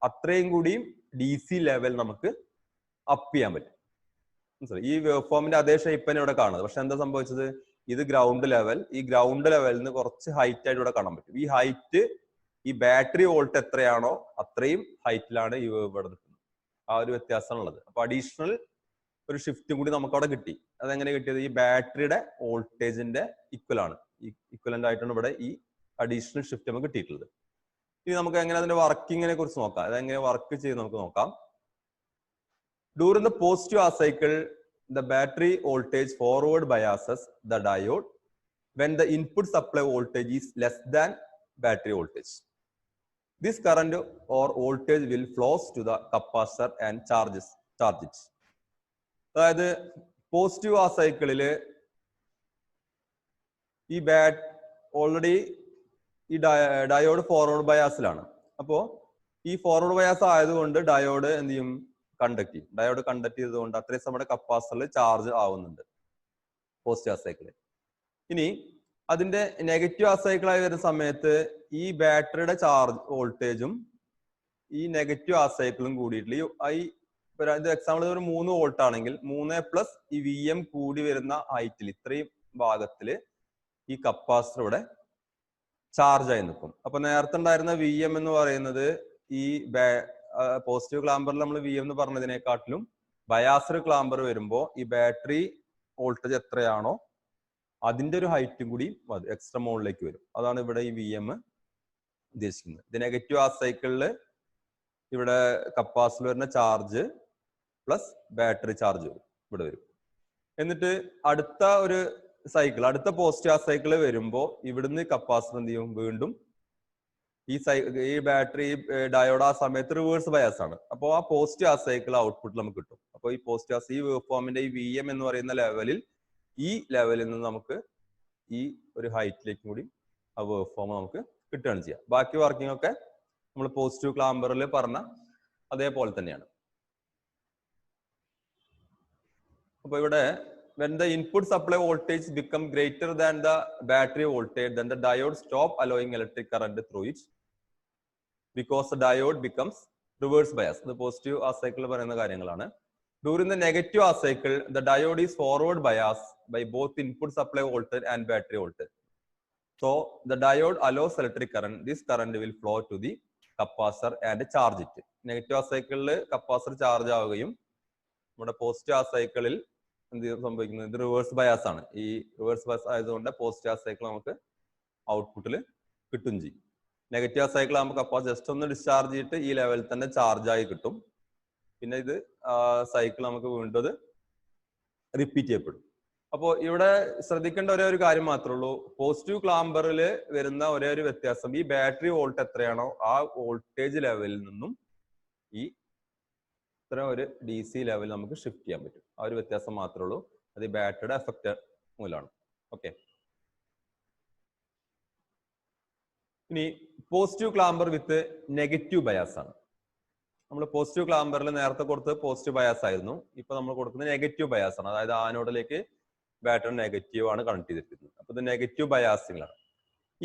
അത്രയും കൂടിയും DC ലെവൽ നമുക്ക് അപ്പ് ചെയ്യാൻ പറ്റും. മനസ്സിലായി? ഈ വേവ് ഫോമിന്റെ അതേ ഷേപ്പ് തന്നെ ഇവിടെ കാണുന്നത്. പക്ഷെ എന്താ സംഭവിച്ചത്, ഇത് ഗ്രൗണ്ട് ലെവൽ, ഈ ഗ്രൗണ്ട് ലെവലിൽ നിന്ന് കുറച്ച് ഹൈറ്റ് ആയിട്ട് ഇവിടെ കാണാൻ പറ്റും. ഈ ഹൈറ്റ് ഈ ബാറ്ററി വോൾട്ട് എത്രയാണോ അത്രയും ഹൈറ്റിലാണ് ഈ വേവ് ഇവിടെ നിൽക്കുന്നത്. ആ ഒരു വ്യത്യാസമാണുള്ളത്. അപ്പൊ അഡീഷണൽ ഒരു ഷിഫ്റ്റും കൂടി നമുക്ക് അവിടെ കിട്ടി. അതെങ്ങനെ കിട്ടിയത്, ഈ ബാറ്ററിയുടെ വോൾട്ടേജിന്റെ ഈക്വൽ ആണ്, ഈ ഈക്വലന്റ് ആയിട്ടാണ് ഇവിടെ ഈ അഡീഷണൽ ഷിഫ്റ്റ് നമുക്ക് കിട്ടിയിട്ടുള്ളത്. ഇനി നമുക്ക് എങ്ങനെ അതിന്റെ വർക്കിങ്ങിനെ കുറിച്ച് നോക്കാം, അതെങ്ങനെ വർക്ക് ചെയ്ത് നമുക്ക് നോക്കാം. During the positive half cycle, the battery voltage forward biases the diode when the input supply voltage is less than battery voltage. This current or voltage will flows to the capacitor and charge it. അതായത് positive ആ സൈക്കിളില് ഈ already ഈ diode forward ബയാസിലാണ്. അപ്പോ ഈ forward bias ആയതുകൊണ്ട് diode എന്ത് ചെയ്യും, conduct ചെയ്യും. ഡയോഡ് കണ്ടക്ട് ചെയ്തതുകൊണ്ട് അത്രയും നമ്മുടെ കപ്പാസിറ്ററിൽ ചാർജ് ആവുന്നുണ്ട് പോസിറ്റീവ് ആ സൈക്കിളിൽ. ഇനി അതിന്റെ നെഗറ്റീവ് ആ സൈക്കിളായി വരുന്ന സമയത്ത് ഈ ബാറ്ററിയുടെ ചാർജ് വോൾട്ടേജും ഈ നെഗറ്റീവ് ആ സൈക്കിളും കൂടിയിട്ട് ഈ എക്സാമ്പിൾ ഒരു 3 വോൾട്ട് ആണെങ്കിൽ 3+ ഈ VM കൂടി വരുന്ന ഹൈറ്റിൽ ഇത്രയും ഭാഗത്തില് ഈ കപ്പാസിറ്റർ ഇവിടെ ചാർജ് ആയി നിൽക്കും. അപ്പൊ നേരത്തെ ഉണ്ടായിരുന്ന VM എന്ന് പറയുന്നത് ഈ പോസിറ്റീവ് ക്ലാമ്പറിൽ നമ്മൾ VM എന്ന് പറഞ്ഞതിനെക്കാട്ടിലും ബയാസർ ക്ലാമ്പർ വരുമ്പോൾ ഈ ബാറ്ററി വോൾട്ടേജ് എത്രയാണോ അതിന്റെ ഒരു ഹൈറ്റും കൂടി എക്സ്ട്രാ മുകളിലേക്ക് വരും. അതാണ് ഇവിടെ ഈ VM ഉദ്ദേശിക്കുന്നത്. ഇത് നെഗറ്റീവ് ആ സൈക്കിളില് ഇവിടെ കപ്പാസിറ്റർ വരുന്ന ചാർജ് പ്ലസ് ബാറ്ററി ചാർജ് ഇവിടെ വരും. എന്നിട്ട് അടുത്ത ഒരു സൈക്കിൾ, അടുത്ത പോസിറ്റീവ് ആ സൈക്കിള് വരുമ്പോൾ ഇവിടുന്ന് കപ്പാസിറ്റർ എന്ത് ചെയ്യും, വീണ്ടും ഈ ബാറ്ററി ഡയോഡ് ആ സമയത്ത് റിവേഴ്സ് ബയാസ് ആണ്. അപ്പോൾ ആ പോസിറ്റീവ് ആ സൈക്കിൾ ഔട്ട്പുട്ട് നമുക്ക് കിട്ടും. അപ്പോൾ ഈ പോസിറ്റീവ് ഈ വേവ് ഫോമിന്റെ ഈ VM എന്ന് പറയുന്ന ലെവലിൽ ഈ ലെവലിൽ നിന്ന് നമുക്ക് ഈ ഒരു ഹൈറ്റിലേക്കും കൂടി ആ വേവ് ഫോം നമുക്ക് കിട്ടുകയാണ് ചെയ്യുക. ബാക്കി വർക്കിംഗ് ഒക്കെ നമ്മൾ പോസിറ്റീവ് ക്ലാമ്പറിൽ പറഞ്ഞ അതേപോലെ തന്നെയാണ്. അപ്പൊ ഇവിടെ when the input supply voltage become greater than the battery voltage, then the diode stop allowing electric current through it because the diode becomes reverse bias. The positive half cycle പറയുന്ന കാര്യങ്ങളാണ്. During the negative half cycle, the diode is forward bias by both input supply voltage and battery voltage. So the diode allows electric current. This current will flow to the capacitor and charge it. Negative half cycle capacitor charge ആവുകയും നമ്മുടെ positive half cycle എന്ത് സംഭവിക്കുന്നത്, ഇത് reverse bias ആണ്. ഈ reverse bias ആയതുകൊണ്ട് positive half cycle നമുക്ക് ഔട്ട്പുട്ടിൽ കിട്ടും ചെയ്യും. നെഗറ്റീവ് half cycle ആകുമ്പോൾ കപ്പാസിറ്റർ ജസ്റ്റ് ഒന്ന് ഡിസ്ചാർജ് ചെയ്തിട്ട് ഈ ലെവലിൽ തന്നെ ചാർജ് ആയി കിട്ടും. പിന്നെ ഇത് സൈക്കിൾ നമുക്ക് വീണ്ടും റിപ്പീറ്റ് ചെയ്യപ്പെടും. അപ്പോൾ ഇവിടെ ശ്രദ്ധിക്കേണ്ട ഒരേ ഒരു കാര്യം മാത്രമേ ഉള്ളൂ, പോസിറ്റീവ് ക്ലാമ്പറിൽ വരുന്ന ഒരേ ഒരു വ്യത്യാസം, ഈ ബാറ്ററി വോൾട്ട് എത്രയാണോ ആ വോൾട്ടേജ് ലെവലിൽ നിന്നും ഈ ഇത്ര ഒരു DC ലെവൽ നമുക്ക് ഷിഫ്റ്റ് ചെയ്യാൻ പറ്റും. ആ ഒരു വ്യത്യാസം മാത്രമേ ഉള്ളൂ. അത് ഈ ബാറ്ററിയുടെ എഫക്റ്റ് മൂലമാണ്. ഓക്കെ, ഇനി positive clamper with negative bias ആണ്. നമ്മൾ പോസിറ്റീവ് ക്ലാമ്പറിൽ നേരത്തെ കൊടുത്തത് പോസിറ്റീവ് ബയാസ് ആയിരുന്നു. ഇപ്പൊ നമ്മൾ കൊടുക്കുന്നത് നെഗറ്റീവ് ബയാസ് ആണ്. അതായത് ആനോഡിലേക്ക് ബാറ്ററി നെഗറ്റീവ് ആണ് കണക്ട് ചെയ്തിരിക്കുന്നത്. അപ്പൊ ഇത് നെഗറ്റീവ് ബയാസിങ്ങളാണ്.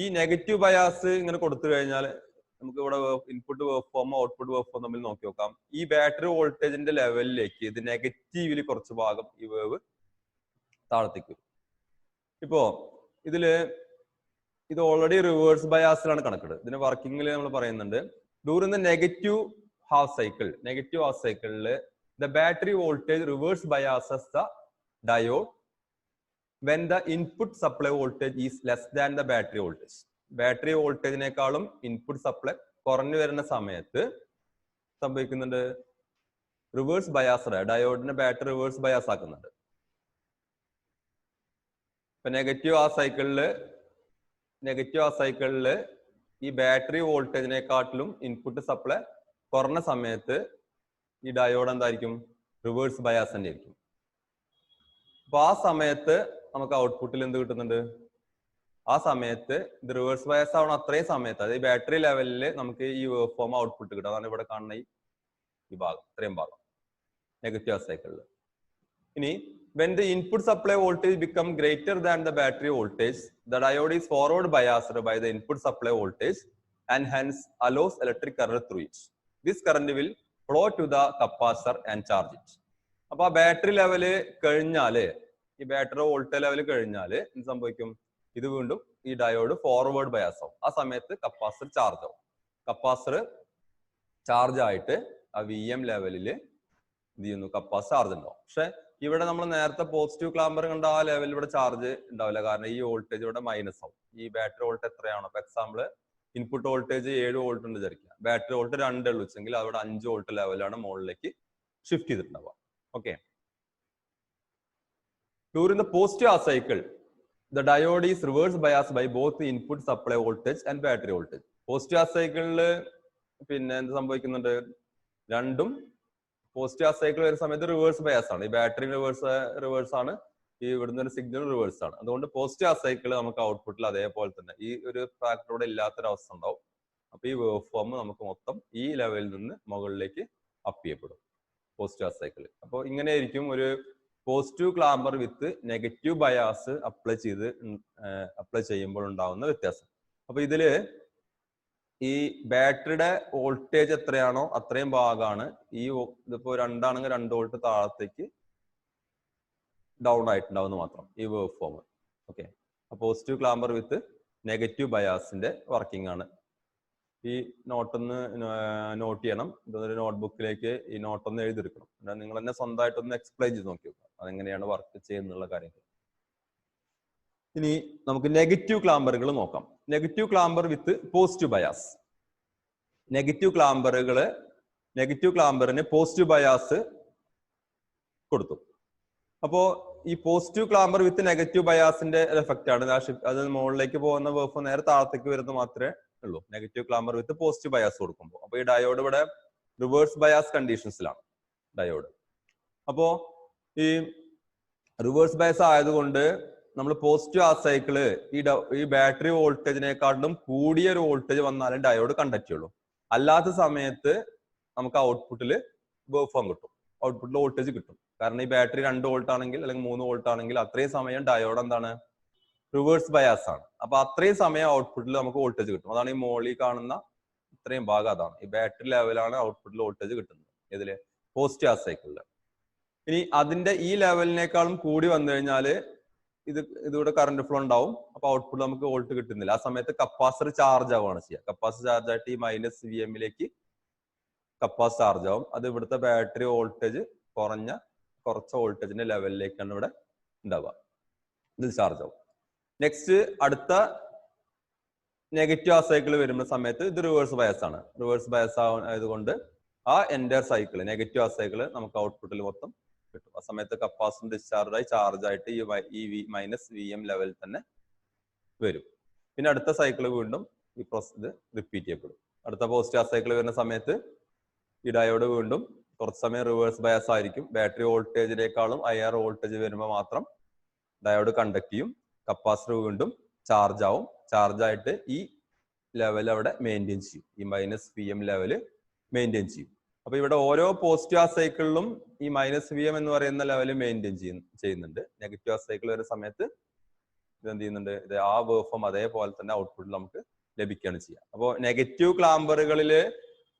ഈ നെഗറ്റീവ് ബയാസ് ഇങ്ങനെ കൊടുത്തു കഴിഞ്ഞാൽ നമുക്ക് ഇവിടെ input wave form output wave form തമ്മിൽ നോക്കി നോക്കാം. ഈ ബാറ്ററി വോൾട്ടേജിന്റെ ലെവലിലേക്ക് ഇത് നെഗറ്റീവില് കുറച്ച് ഭാഗം ഈ വേവ് താഴത്തേക്ക് വരും. ഇപ്പോ ഇത് ഓൾറെഡി റിവേഴ്സ് ബയാസിലാണ് കണക്കിടുന്നത്. ഇതിന്റെ വർക്കിംഗിൽ നമ്മൾ പറയുന്നുണ്ട്, ഡ്യൂറിംഗ് ദ നെഗറ്റീവ് ഹാഫ് സൈക്കിളില് the battery voltage reverse biases the diode when the input supply voltage is less than the battery voltage. Battery വോൾട്ടേജിനേക്കാളും ഇൻപുട്ട് സപ്ലൈ കുറഞ്ഞു വരുന്ന സമയത്ത് സംഭവിക്കുന്നുണ്ട്, റിവേഴ്സ് ബയാസ് ഡയോഡിന്റെ ബാറ്ററി റിവേഴ്സ് ബയാസ് ആക്കുന്നുണ്ട്. ഇപ്പൊ നെഗറ്റീവ് ആ സൈക്കിളില് ഈ ബാറ്ററി വോൾട്ടേജിനെക്കാട്ടിലും ഇൻപുട്ട് സപ്ലൈ കുറഞ്ഞ സമയത്ത് ഈ ഡയോഡ് എന്തായിരിക്കും, റിവേഴ്സ് ബയാസ് തന്നെ ആയിരിക്കും. അപ്പൊ ആ സമയത്ത് നമുക്ക് ഔട്ട്പുട്ടിൽ എന്ത് കിട്ടുന്നുണ്ട്, ആ സമയത്ത് ഇത് റിവേഴ്സ് ബയാസ് ആവണം അത്രയും സമയത്ത്, അതായത് ബാറ്ററി ലെവലിൽ നമുക്ക് ഈ വേവ് ഫോം ഔട്ട്പുട്ട് കിട്ടും. അതാണ് ഇവിടെ കാണുന്ന ഈ ഈ ഭാഗം ഇത്രയും ഭാഗം നെഗറ്റീവ് ഹാഫ് സൈക്കിളിൽ. ഇനി when the input supply voltage become greater than the battery voltage, the diode is forward biased by the input supply voltage and hence allows electric current through it. This current will flow to the capacitor and charge it. അപ്പൊ ആ battery level കഴിഞ്ഞാല്, ഈ battery voltage level കഴിഞ്ഞാല് എന്ത് സംഭവിക്കും? ഇത് വീണ്ടും ഈ ഡയോഡ് ഫോർവേഡ് ബയാസ് ആവും. ആ സമയത്ത് കപ്പാസിറ്റർ ചാർജ് ആവും. കപ്പാസിറ്റർ ചാർജ് ആയിട്ട് ആ VM ലെവലിൽ എന്ത് ചെയ്യുന്നു? കപ്പാസിറ്റർ ചാർജ് ഉണ്ടാവും. പക്ഷെ ഇവിടെ നമ്മൾ നേരത്തെ പോസിറ്റീവ് ക്ലാമ്പർ കണ്ട ആ ലെവലിൽ ഇവിടെ ചാർജ് ഉണ്ടാവില്ല. കാരണം ഈ വോൾട്ടേജ് ഇവിടെ മൈനസ് ആവും. ഈ ബാറ്ററി വോൾട്ട് എത്രയാണോ, ഇപ്പൊ എക്സാമ്പിൾ ഇൻപുട്ട് വോൾട്ടേജ് 7 വോൾട്ട് ഉണ്ട് വിചാരിക്കുക, ബാറ്ററി വോൾട്ട് 2 ഉള്ളെങ്കിൽ അവിടെ 5 വോൾട്ട് ലെവലാണ് മുകളിലേക്ക് ഷിഫ്റ്റ് ചെയ്തിട്ടുണ്ടാവുക. Okay. During the positive half cycle, the diode is reverse biased by both the input supply voltage and battery voltage. Positive half സൈക്കിളിൽ പിന്നെ എന്ത് സംഭവിക്കുന്നുണ്ട്? രണ്ടും പോസിറ്റീവ് ഹാഫ് സൈക്കിൾ വരുന്ന സമയത്ത് റിവേഴ്സ് ബയാസ് ആണ്. ഈ ബാറ്ററി റിവേഴ്സ് ആണ്, ഈ ഇവിടുന്ന് ഒരു സിഗ്നൽ റിവേഴ്സ് ആണ്. അതുകൊണ്ട് പോസിറ്റീവ് ഹാഫ് സൈക്കിൾ നമുക്ക് ഔട്ട്പുട്ടിൽ അതേപോലെ തന്നെ ഈ ഒരു ഫാക്ടറോടെ ഇല്ലാത്തൊരവസ്ഥ ഉണ്ടാവും. അപ്പൊ ഈ വേവ് ഫോം നമുക്ക് മൊത്തം ഈ ലെവലിൽ നിന്ന് മുകളിലേക്ക് അപ്പ് ചെയ്യപ്പെടും പോസിറ്റീവ് ഹാഫ് സൈക്കിൾ. അപ്പോൾ ഇങ്ങനെ ആയിരിക്കും ഒരു positive clamper with negative bias apply ചെയ്യുമ്പോൾ ഉണ്ടാവുന്ന വ്യത്യാസം. അപ്പൊ ഇതില് ഈ ബാറ്ററിയുടെ വോൾട്ടേജ് എത്രയാണോ അത്രയും ഭാഗമാണ് ഈ ഇതിപ്പോ 2 ആണെങ്കിൽ 2 വോൾട്ട് താഴത്തേക്ക് ഡൗൺ ആയിട്ടുണ്ടാവുന്ന മാത്രം ഈ wave form. Okay. Positive clamper with negative ബയാസിന്റെ വർക്കിംഗ് ആണ്. ഈ നോട്ടൊന്ന് നോട്ട് ചെയ്യണം. ഇതൊരു നോട്ട്ബുക്കിലേക്ക് ഈ നോട്ടൊന്ന് എഴുതിയെടുക്കണം. നിങ്ങൾ തന്നെ സ്വന്തമായിട്ടൊന്ന് എക്സ്പ്ലെയിൻ ചെയ്ത് നോക്കി നോക്കുക അതെങ്ങനെയാണ് വർക്ക് ചെയ്യുന്നുള്ള കാര്യങ്ങൾ. ഇനി നമുക്ക് നെഗറ്റീവ് ക്ലാമ്പറുകൾ നോക്കാം. Negative clamper with positive bias. Negative ക്ലാമ്പറിന് പോസിറ്റീവ് ബയാസ് കൊടുത്തു. അപ്പോ ഈ പോസിറ്റീവ് ക്ലാമ്പർ വിത്ത് നെഗറ്റീവ് ബയാസിന്റെ എഫക്റ്റ് ആണ്. അത് മുകളിലേക്ക് പോകുന്ന വേവ് നേരെ താഴത്തേക്ക് വരുന്നത് മാത്രമേ ഉള്ളൂ negative clamper with positive bias കൊടുക്കുമ്പോൾ. അപ്പൊ ഈ ഡയോഡ് ഇവിടെ റിവേഴ്സ് ബയാസ് കണ്ടീഷൻസിലാണ് ഡയോഡ്. അപ്പോ ഈ റിവേഴ്സ് ബയാസ് ആയതുകൊണ്ട് നമ്മൾ പോസിറ്റീവ് ഹാഫ് സൈക്കിള് ഈ ബാറ്ററി വോൾട്ടേജിനെക്കാട്ടിലും കൂടിയ ഒരു വോൾട്ടേജ് വന്നാലും ഡയോഡ് കണ്ടക്ട് ചെയ്യുള്ളൂ. അല്ലാത്ത സമയത്ത് നമുക്ക് ഔട്ട്പുട്ടിൽ വേവ് ഫോം കിട്ടും, ഔട്ട്പുട്ടിൽ വോൾട്ടേജ് കിട്ടും. കാരണം ഈ ബാറ്ററി 2 വോൾട്ട് ആണെങ്കിൽ അല്ലെങ്കിൽ 3 വോൾട്ട് ആണെങ്കിൽ അത്രയും സമയം ഡയോഡ് എന്താണ്? റിവേഴ്സ് ബയാസ് ആണ്. അപ്പൊ അത്രയും സമയം ഔട്ട്പുട്ടിൽ നമുക്ക് വോൾട്ടേജ് കിട്ടും. അതാണ് ഈ മോളിൽ കാണുന്ന ഇത്രയും ഭാഗം അതാണ്. ഈ ബാറ്ററി ലെവലാണ് ഔട്ട്പുട്ടിൽ വോൾട്ടേജ് കിട്ടുന്നത്. ഇതില് പോസിറ്റീവ് ഹാഫ് സൈക്കിളില്. ഇനി അതിന്റെ ഈ ലെവലിനേക്കാളും കൂടി വന്നു കഴിഞ്ഞാല് ഇതിവിടെ കറണ്ട് ഫ്ലോ ഉണ്ടാവും. അപ്പൊ ഔട്ട്പുട്ട് നമുക്ക് വോൾട്ട് കിട്ടുന്നില്ല. ആ സമയത്ത് കപ്പാസിറ്റർ ചാർജ് ആവുകയാണ് ചെയ്യുക. കപ്പാസിറ്റർ ചാർജ് ആയിട്ട് ഈ -VM കപ്പാസിറ്റർ ചാർജ് ആവും. അത് ഇവിടുത്തെ ബാറ്ററി വോൾട്ടേജ് കുറച്ച വോൾട്ടേജിന്റെ ലെവലിലേക്കാണ് ഇവിടെ ഉണ്ടാവുക. ഇത് ചാർജ് ആവും. നെക്സ്റ്റ് അടുത്ത നെഗറ്റീവ് ഹാഫ് സൈക്കിൾ വരുന്ന സമയത്ത് ഇത് റിവേഴ്സ് ബയസ് ആണ്. റിവേഴ്സ് ബയസ് ആയതുകൊണ്ട് ആ entire cycle negative half cycle നമുക്ക് ഔട്ട്പുട്ടിൽ മൊത്തം കിട്ടും. ആ സമയത്ത് കപ്പാസിറ്റർ ഡിസ്ചാർജ് ആയി ചാർജ് ആയിട്ട് ഈ -VM ലെവൽ തന്നെ വരും. പിന്നെ അടുത്ത സൈക്കിൾ വീണ്ടും ഈ പ്രോസസ് റിപ്പീറ്റ് ചെയ്യപ്പെടും. അടുത്ത പോസിറ്റീവ് ഹാഫ് സൈക്കിൾ വരുന്ന സമയത്ത് ഈ ഡയോഡ് വീണ്ടും കുറച്ച് സമയം റിവേഴ്സ് ബയസ് ആയിരിക്കും. ബാറ്ററി വോൾട്ടേജിനേക്കാളും ഹയർ വോൾട്ടേജ് വരുമ്പോൾ മാത്രം ഡയോഡ് കണ്ടക്ട് ചെയ്യും. കപ്പാസിറ്റർ വീണ്ടും ചാർജ് ആവും. ചാർജ് ആയിട്ട് ഈ ലെവൽ അവിടെ മെയിൻറ്റെയിൻ ചെയ്യും. ഈ -VM ലെവല് മെയിൻറ്റെയിൻ ചെയ്യും. അപ്പൊ ഇവിടെ ഓരോ പോസിറ്റീവ് ഹാഫ് സൈക്കിളിലും ഈ -VM എന്ന് പറയുന്ന ലെവൽ മെയിൻറ്റെയിൻ ചെയ്യുന്നുണ്ട്. നെഗറ്റീവ് ഹാഫ് സൈക്കിൾ വരുന്ന സമയത്ത് ഇത് എന്ത് ചെയ്യുന്നുണ്ട്? ഇത് ആ വേവ് ഫോം അതേപോലെ തന്നെ ഔട്ട്പുട്ടിൽ നമുക്ക് ലഭിക്കുകയാണ് ചെയ്യുക. അപ്പോൾ നെഗറ്റീവ് ക്ലാമ്പറുകളില്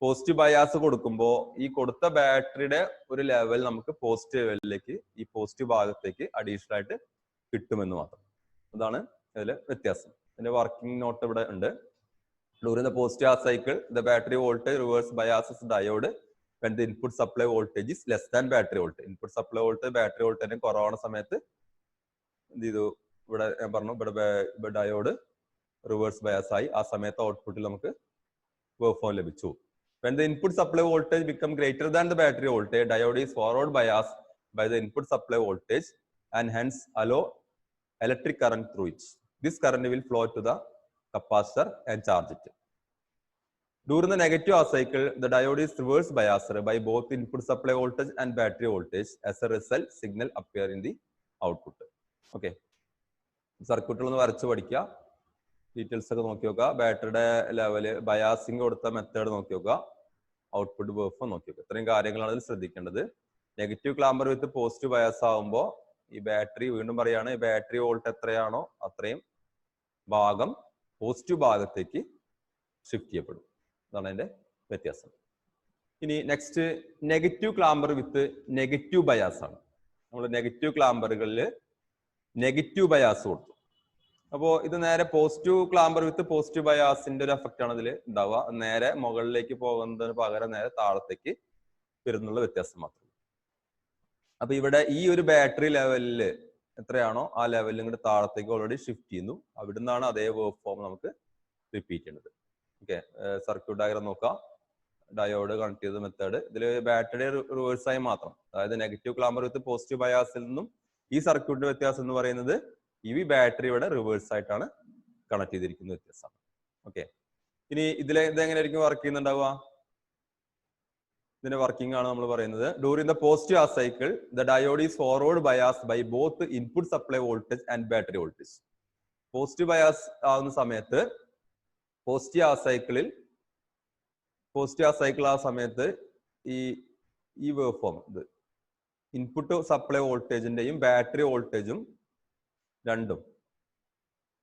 പോസിറ്റീവ് ബയാസ് കൊടുക്കുമ്പോൾ ഈ കൊടുത്ത ബാറ്ററിയുടെ ഒരു ലെവൽ നമുക്ക് പോസിറ്റീവ് ലെവലിലേക്ക് ഈ പോസിറ്റീവ് ഭാഗത്തേക്ക് അഡീഷണൽ ആയിട്ട് കിട്ടുമെന്ന് മാത്രം. അതാണ് ഇതിൽ വ്യത്യാസം. ഇതിന്റെ വർക്കിംഗ് നോട്ട് ഇവിടെ ഉണ്ട്. During the positive half cycle, the battery voltage reverse biases diode when the input supply voltage is less than battery voltage. Input supply voltage battery voltage കുറവാണ് സമയത്ത് എന്ത് ചെയ്തു? ഇവിടെ ഞാൻ പറഞ്ഞു ഇവിടെ ഡയോഡ് റിവേഴ്സ് ബയാസ് ആയി. ആ സമയത്ത് ഔട്ട്പുട്ടിൽ നമുക്ക് വേവ് ഫോം ലഭിച്ചു. When the input supply voltage become greater than the battery voltage, diode is forward biased by the input supply voltage and hence allow electric current through it. This current will flow to the capacitor and charge it. During the negative half cycle, the diode is reverse biased by both input supply voltage and battery voltage. As a result, signal appear in the output. Okay. സർക്യൂട്ടിൽ ഒന്ന് വരച്ച് പഠിക്കുക. Details ഒക്കെ നോക്കി നോക്കുക. ബാറ്ററിയുടെ level biasing കൊടുത്ത method നോക്കി നോക്കുക. ഔട്ട്പുട്ട് വേവ് ഫോം നോക്കി നോക്കുക. ഇത്രയും കാര്യങ്ങളാണ് ഇതിൽ ശ്രദ്ധിക്കേണ്ടത്. Negative clamper with positive bias ആകുമ്പോൾ ഈ ബാറ്ററി, വീണ്ടും പറയാണ്, ഈ ബാറ്ററി വോൾട്ട് എത്രയാണോ അത്രയും ഭാഗം പോസിറ്റീവ് ഭാഗത്തേക്ക് ഷിഫ്റ്റ് ചെയ്യപ്പെടും. അതാണ് അതിന്റെ വ്യത്യാസം. ഇനി next negative clamper with negative bias ആണ്. നമ്മൾ നെഗറ്റീവ് ക്ലാമ്പറുകളിൽ നെഗറ്റീവ് ബയാസ് കൊടുത്തു. അപ്പോൾ ഇത് നേരെ പോസിറ്റീവ് ക്ലാമ്പർ വിത്ത് പോസിറ്റീവ് ബയാസിന്റെ ഒരു എഫക്റ്റ് ആണ് ഇതിൽ ഉണ്ടാവുക. നേരെ മുകളിലേക്ക് പോകുന്നതിന് പകരം നേരെ താഴത്തേക്ക് വരുന്നുള്ള വ്യത്യാസം മാത്രം. അപ്പൊ ഇവിടെ ഈ ഒരു ബാറ്ററി ലെവലിൽ എത്രയാണോ ആ ലെവലിൽ ഇങ്ങോട്ട് താഴത്തേക്ക് ഓൾറെഡി ഷിഫ്റ്റ് ചെയ്യുന്നു. അവിടുന്നാണ് അതേ വേവ് ഫോം നമുക്ക് റിപ്പീറ്റ് ചെയ്യുന്നത്. ഓക്കെ, സർക്യൂട്ട് ഡയഗ്രം നോക്കാം. ഡയോഡ് കണക്ട് ചെയ്ത മെത്തേഡ്. ഇതിൽ ബാറ്ററി റിവേഴ്സ് ആയി മാത്രം, അതായത് നെഗറ്റീവ് ക്ലാമ്പർ വിത്ത് പോസിറ്റീവ് ബയാസിൽ നിന്നും ഈ സർക്യൂട്ടിന്റെ വ്യത്യാസം എന്ന് പറയുന്നത് ഈ ബാറ്ററി ഇവിടെ റിവേഴ്സ് ആയിട്ടാണ് കണക്ട് ചെയ്തിരിക്കുന്ന വ്യത്യാസമാണ്. ഓക്കെ, ഇനി ഇതെങ്ങനെയായിരിക്കും വർക്ക് ചെയ്യുന്നുണ്ടാവുക? ഇതിന്റെ വർക്കിംഗ് ആണ് നമ്മൾ പറയുന്നത്. During the positive half cycle the diode is forward bias by both input supply voltage and battery voltage. Positive bias ആവുന്ന സമയത്ത് പോസിറ്റീവ് ഹാഫ് സൈക്കിൾ ആ സമയത്ത് ഈ വേവ് ഫോം, ഇത് ഇൻപുട്ട് സപ്ലൈ വോൾട്ടേജിന്റെയും ബാറ്ററി വോൾട്ടേജും രണ്ടും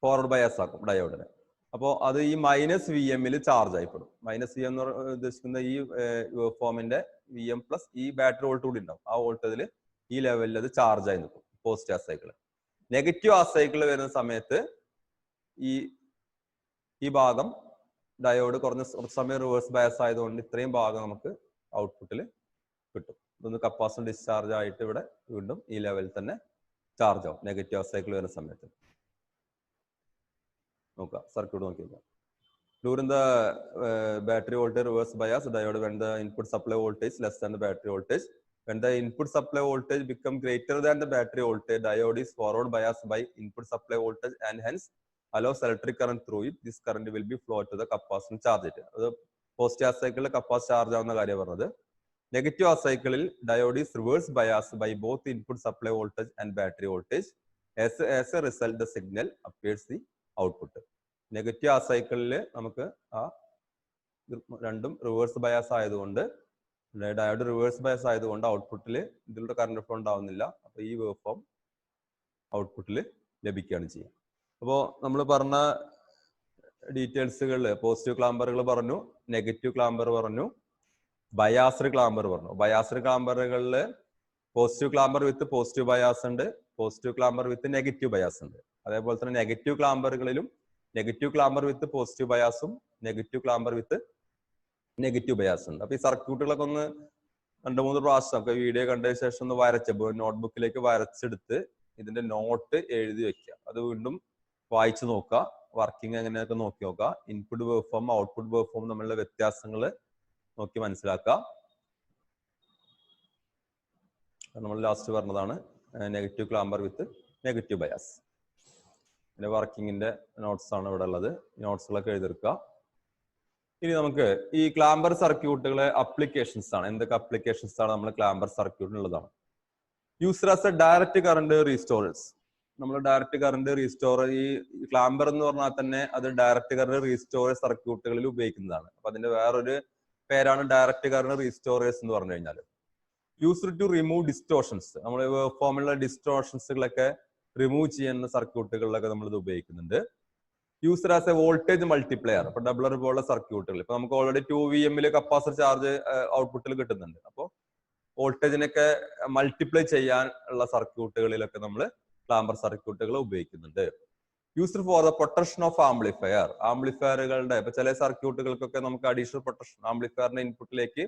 ഫോർവേഡ് ബയാസ് ആക്കും ഡയോഡിനെ. അപ്പോൾ അത് ഈ മൈനസ് വി എമ്മിൽ ചാർജ് ആയിപ്പെടും. മൈനസ് വി എം എന്ന് ഉദ്ദേശിക്കുന്ന ഈ വേവ് ഫോമിന്റെ വി എം പ്ലസ് ഈ ബാറ്ററി വോൾട്ട് കൂടി ഉണ്ടാവും. ആ വോൾട്ടേജിൽ ഈ ലെവലിൽ അത് ചാർജ് ആയി നിൽക്കും positive half cycle. Negative half cycle വരുന്ന സമയത്ത് ഈ ഭാഗം ഡയോഡ് കുറഞ്ഞ സമയം റിവേഴ്സ് ബയസ് ആയതുകൊണ്ട് ഇത്രയും ഭാഗം നമുക്ക് ഔട്ട്പുട്ടിൽ കിട്ടും. ഇതൊന്ന് കപ്പാസിറ്റർ ഡിസ്ചാർജ് ആയിട്ട് ഇവിടെ വീണ്ടും ഈ ലെവലിൽ തന്നെ ചാർജ് ആവും നെഗറ്റീവ് ഹാഫ് സൈക്കിൾ വരുന്ന സമയത്ത്. നോക്കാം, സർക്യൂട്ട് നോക്കി നോക്കാം. During the battery voltage reverse bias diode, when the input supply voltage less than the battery voltage, when the input supply voltage become greater than the battery voltage, diode is forward biased by input supply voltage and hence allows electric current through it. This current will be flow to the capacitor charge it. അത് positive half സൈക്കിളിൽ capacitor charge ആവുന്ന കാര്യം പറഞ്ഞത്. Negative half സൈക്കിളിൽ diode is reverse bias by both input supply voltage and battery voltage. As a result, the signal appears the output. Negative half സൈക്കിളിൽ നമുക്ക് ആ രണ്ടും റിവേഴ്സ് ബയാസ് ആയതുകൊണ്ട്, ഡയോഡ് റിവേഴ്സ് ബയാസ് ആയതുകൊണ്ട് ഔട്ട്പുട്ടിൽ ഇതിലൂടെ കറണ്ട് ഫ്ലോ ഉണ്ടാവുന്നില്ല. അപ്പൊ ഈ വേവ് ഫോം ഔട്ട്പുട്ടിൽ ലഭിക്കുകയാണ് ചെയ്യുക. അപ്പോൾ നമ്മൾ പറഞ്ഞ ഡീറ്റെയിൽസുകളിൽ പോസിറ്റീവ് ക്ലാമ്പറുകൾ പറഞ്ഞു, നെഗറ്റീവ് ക്ലാമ്പർ പറഞ്ഞു, ബയാസ്ഡ് ക്ലാമ്പർ പറഞ്ഞു. ബയാസ്ഡ് ക്ലാമ്പറുകളിൽ positive clamper with positive bias ഉണ്ട്, positive clamper with negative bias ഉണ്ട്. അതേപോലെ തന്നെ നെഗറ്റീവ് ക്ലാമ്പറുകളിലും നെഗറ്റീവ് ക്ലാമ്പർ വിത്ത് പോസിറ്റീവ് ബയാസും negative clamper with negative bias ഉണ്ട്. അപ്പൊ ഈ സർക്യൂട്ടുകളൊക്കെ ഒന്ന് 2-3 പ്രാവശ്യം ഒക്കെ വീഡിയോ കണ്ടതിന് ശേഷം ഒന്ന് വരച്ചപ്പോൾ നോട്ട്ബുക്കിലേക്ക് വരച്ചെടുത്ത് ഇതിന്റെ നോട്ട് എഴുതി വെക്കുക. അത് വീണ്ടും വായിച്ചു നോക്കുക, വർക്കിംഗ് എങ്ങനെയൊക്കെ നോക്കി നോക്കുക. Input wave form output wave form തമ്മിലുള്ള വ്യത്യാസങ്ങൾ നോക്കി മനസ്സിലാക്കുക. നമ്മൾ ലാസ്റ്റ് പറഞ്ഞതാണ് negative clamper with negative bias. പിന്നെ വർക്കിങ്ങിന്റെ നോട്ട്സ് ആണ് ഇവിടെ ഉള്ളത്. നോട്ട്സുകളൊക്കെ എഴുതിയെടുക്കുക. ഇനി നമുക്ക് ഈ ക്ലാമ്പർ സർക്യൂട്ടുകളെ അപ്ലിക്കേഷൻസ് ആണ്. എന്തൊക്കെ അപ്ലിക്കേഷൻസ് ആണ് നമ്മൾ ക്ലാമ്പർ സർക്യൂട്ടിനുള്ളതാണ്. Used as a direct current restorers. നമ്മൾ ഡയറക്റ്റ് കറണ്ട് റീസ്റ്റോർ, ഈ ക്ലാമ്പർ എന്ന് പറഞ്ഞാൽ തന്നെ അത് ഡയറക്റ്റ് കറണ്ട് റീസ്റ്റോറേഴ്സ് സർക്യൂട്ടുകളിൽ ഉപയോഗിക്കുന്നതാണ്. അപ്പൊ അതിന്റെ വേറൊരു പേരാണ് ഡയറക്റ്റ് കറണ്ട് റീസ്റ്റോറേഴ്സ് എന്ന് പറഞ്ഞു കഴിഞ്ഞാൽ. Used to remove distortions. നമ്മൾ ഫോമിലുള്ള ഡിസ്റ്റോർഷൻസുകളൊക്കെ റിമൂവ് ചെയ്യുന്ന സർക്യൂട്ടുകളിലൊക്കെ നമ്മൾ ഇത് ഉപയോഗിക്കുന്നുണ്ട്. Used as a voltage multiplier. ഇപ്പൊ ഡബ്ലർ പോലുള്ള സർക്യൂട്ടുകൾ, ഇപ്പൊ നമുക്ക് ഓൾറെഡി 2 VM കപ്പാസിറ്റർ ചാർജ് ഔട്ട്പുട്ടിൽ കിട്ടുന്നുണ്ട്. അപ്പോൾ വോൾട്ടേജിനൊക്കെ മൾട്ടിപ്ലൈ ചെയ്യാൻ ഉള്ള സർക്യൂട്ടുകളിലൊക്കെ നമ്മൾ ക്ലാമ്പർ സർക്യൂട്ടുകൾ ഉപയോഗിക്കുന്നുണ്ട്. Used for the protection of amplifier. ആംപ്ലിഫയറുകളുടെ ഇപ്പൊ ചില സർക്യൂട്ടുകൾക്കൊക്കെ നമുക്ക് അഡീഷണൽ പ്രൊട്ടക്ഷൻ, ആംപ്ലിഫയറിന്റെ ഇൻപുട്ടിലേക്ക്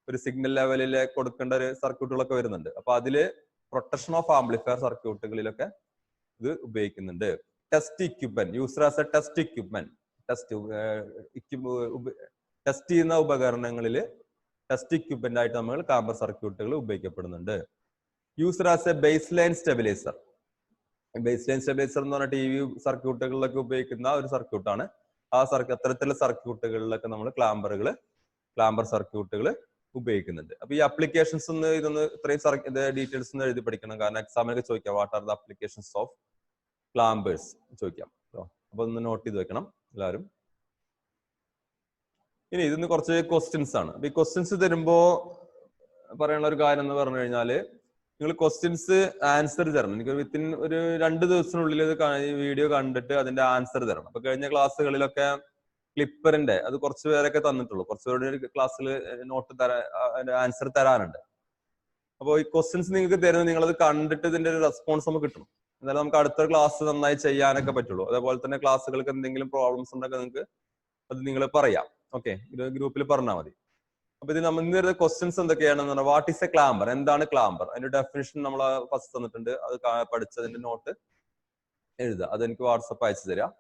ഒരു സിഗ്നൽ ലെവലിൽ കൊടുക്കേണ്ട ഒരു സർക്യൂട്ടുകളൊക്കെ വരുന്നുണ്ട്. അപ്പൊ അതില് പ്രൊട്ടക്ഷൻ ഓഫ് ആംപ്ലിഫയർ സർക്യൂട്ടുകളിലൊക്കെ ഇത് ഉപയോഗിക്കുന്നുണ്ട്. Test equipment. Used as a test equipment. Test ചെയ്യുന്ന ഉപകരണങ്ങളിൽ ടെസ്റ്റ് ഇക്വിപ്മെന്റ് ആയിട്ട് നമ്മൾ ക്ലാമ്പർ സർക്യൂട്ടുകൾ ഉപയോഗിക്കപ്പെടുന്നുണ്ട്. Used as a base line stabiliser. Base line stabiliser എന്ന് പറഞ്ഞാൽ TV സർക്യൂട്ടുകളിലൊക്കെ ഉപയോഗിക്കുന്ന ഒരു സർക്യൂട്ടാണ്. ആ അത്തരത്തിലുള്ള സർക്യൂട്ടുകളിലൊക്കെ നമ്മൾ ക്ലാമ്പർ സർക്യൂട്ടുകൾ ഉപയോഗിക്കുന്നുണ്ട്. അപ്പൊ ഈ അപ്ലിക്കേഷൻസ് ഇതൊന്ന് ഇത്രയും ഡീറ്റെയിൽസ് ഒന്ന് എഴുതി പഠിക്കണം. കാരണം എക്സാമിനൊക്കെ ചോദിക്കാം, what are the applications of clampers ചോദിക്കാം. അപ്പൊ ഒന്ന് നോട്ട് ചെയ്ത് വെക്കണം എല്ലാവരും. ഇനി ഇതിന്ന് കുറച്ച് ക്വസ്റ്റ്യൻസ് ആണ്. ഈ ക്വസ്റ്റ്യൻസ് തരുമ്പോ പറയാനുള്ള ഒരു കാര്യം എന്ന് പറഞ്ഞു കഴിഞ്ഞാല് നിങ്ങൾ ക്വസ്റ്റ്യൻസ് ആൻസർ തരണം. എനിക്ക് വിത്തിൻ ഒരു 2 ദിവസത്തിനുള്ളിൽ ഇത് ഈ വീഡിയോ കണ്ടിട്ട് അതിന്റെ ആൻസർ തരണം. അപ്പൊ കഴിഞ്ഞ ക്ലാസ്സുകളിലൊക്കെ ക്ലിപ്പറിന്റെ അത് കുറച്ച് പേരൊക്കെ തന്നിട്ടുള്ളൂ. കുറച്ചുകൂടി ക്ലാസ്സിൽ നോട്ട് ആൻസർ തരാനുണ്ട്. അപ്പോൾ ഈ ക്വസ്റ്റ്യൻസ് നിങ്ങൾക്ക് തരുന്നത് നിങ്ങളത് കണ്ടിട്ട് ഇതിന്റെ ഒരു റെസ്പോൺസ് നമുക്ക് കിട്ടണം. എന്നാലും നമുക്ക് അടുത്ത ക്ലാസ് നന്നായി ചെയ്യാനൊക്കെ പറ്റുള്ളൂ. അതേപോലെ തന്നെ ക്ലാസ്സുകൾക്ക് എന്തെങ്കിലും പ്രോബ്ലംസ് ഉണ്ടെങ്കിൽ നിങ്ങൾക്ക് അത് നിങ്ങൾ പറയാം. ഓക്കെ, ഇത് ഗ്രൂപ്പിൽ പറഞ്ഞാൽ മതി. അപ്പൊ ഇത് നമ്മൾ ഇന്ന് ക്വസ്റ്റ്യൻസ് എന്തൊക്കെയാണെന്ന് പറഞ്ഞാൽ വാട്ട് ഈസ് എ ക്ലാമ്പർ, എന്താണ് ക്ലാമ്പർ, അതിന്റെ ഡെഫിനിഷൻ നമ്മൾ ഫസ്റ്റ് തന്നിട്ടുണ്ട്. അത് പഠിച്ചതിന്റെ നോട്ട് എഴുതുക, അതെനിക്ക് വാട്സപ്പ് അയച്ചു തരാം.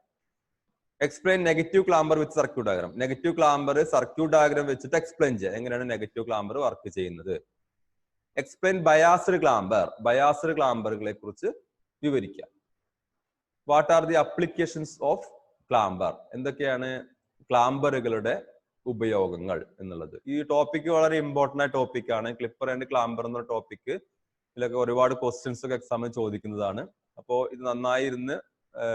Explain negative clamper with circuit diagram. Negative clamper circuit diagram വെച്ചിട്ട് എക്സ്പ്ലെയിൻ ചെയ്യുക, എങ്ങനെയാണ് നെഗറ്റീവ് ക്ലാമ്പർ വർക്ക് ചെയ്യുന്നത്. എക്സ്പ്ലെയിൻ ബയാസ്ഡ് ക്ലാമ്പർ, ബയാസ്ഡ് ക്ലാമ്പറുകളെ കുറിച്ച് വിവരിക്കുക. What are the applications of clamper, എന്തൊക്കെയാണ് ക്ലാമ്പറുകളുടെ ഉപയോഗങ്ങൾ എന്നുള്ളത്. ഈ ടോപ്പിക് വളരെ ഇമ്പോർട്ടന്റ് ആയ ടോപ്പിക്കാണ്. ക്ലിപ്പർ ആൻഡ് ക്ലാമ്പർ എന്ന ടോപ്പിക് ഇതിലൊക്കെ ഒരുപാട് ക്വസ്റ്റ്യൻസ് ഒക്കെ എക്സാമിന് ചോദിക്കുന്നതാണ്. അപ്പോൾ ഇത് നന്നായി ഇരുന്ന്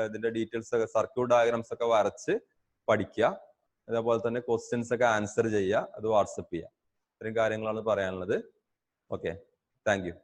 ഇതിന്റെ ഡീറ്റെയിൽസ് ഒക്കെ സർക്യൂട്ട് ഡയഗ്രാംസ് ഒക്കെ വരച്ച് പഠിക്കുക. അതേപോലെ തന്നെ ക്വസ്റ്റ്യൻസ് ഒക്കെ ആൻസർ ചെയ്യുക, അത് വാട്സപ്പ് ചെയ്യുക. ഇത്രയും കാര്യങ്ങളാണ് പറയാനുള്ളത്. Okay, thank you.